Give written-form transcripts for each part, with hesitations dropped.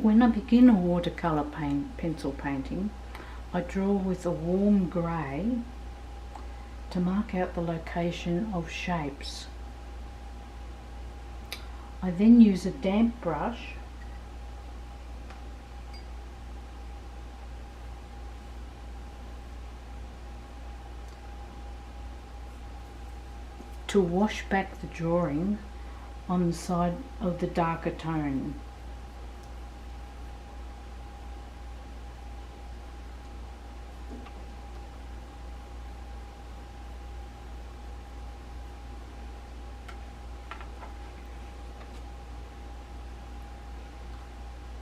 When I begin a watercolor pencil painting, I draw with a warm grey to mark out the location of shapes. I then use a damp brush to wash back the drawing on the side of the darker tone.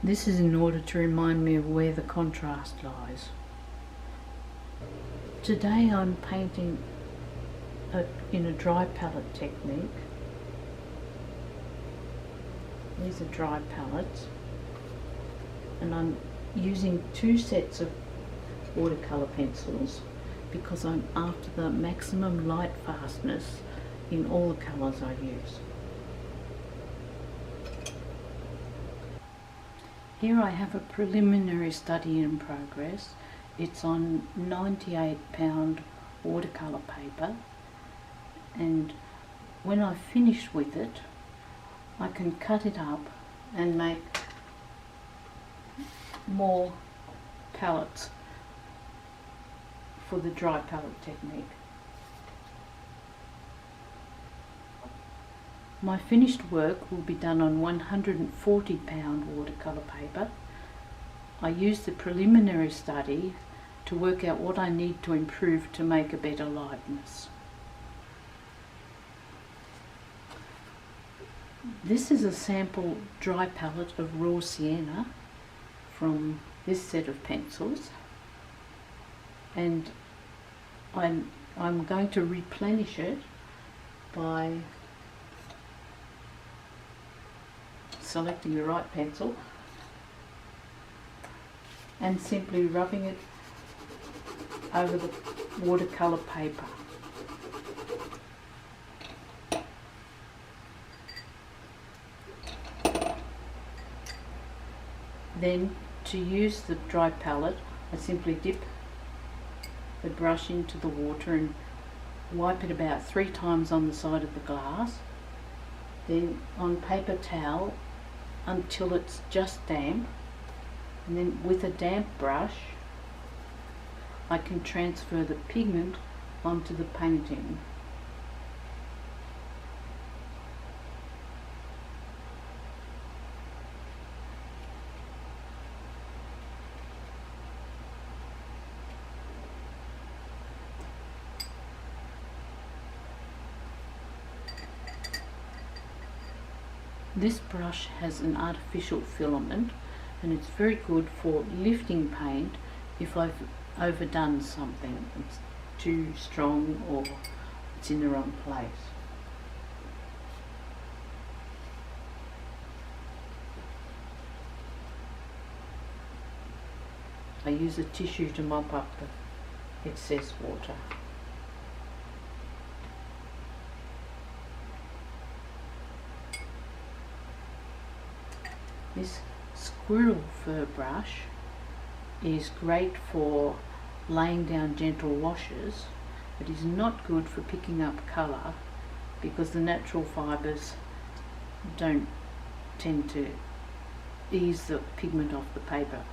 This is in order to remind me of where the contrast lies. Today I'm painting in a dry palette technique. These are dry palettes, and I'm using 2 sets of watercolor pencils because I'm after the maximum light fastness in all the colours I use. Here I have a preliminary study in progress. It's on 98-pound watercolor paper, and when I've finished with it, I can cut it up and make more palettes for the dry palette technique. My finished work will be done on 140-pound watercolor paper. I used the preliminary study to work out what I need to improve to make a better likeness. This is a sample dry palette of raw sienna from this set of pencils, and I'm going to replenish it by selecting the right pencil and simply rubbing it over the watercolor paper. Then, to use the dry palette, I simply dip the brush into the water and wipe it about 3 times on the side of the glass, then on paper towel until it's just damp, and then with a damp brush I can transfer the pigment onto the painting. This brush has an artificial filament, and it's very good for lifting paint if I've overdone something. It's too strong or it's in the wrong place. I use a tissue to mop up the excess water. This squirrel fur brush is great for laying down gentle washes, but is not good for picking up colour because the natural fibres don't tend to ease the pigment off the paper.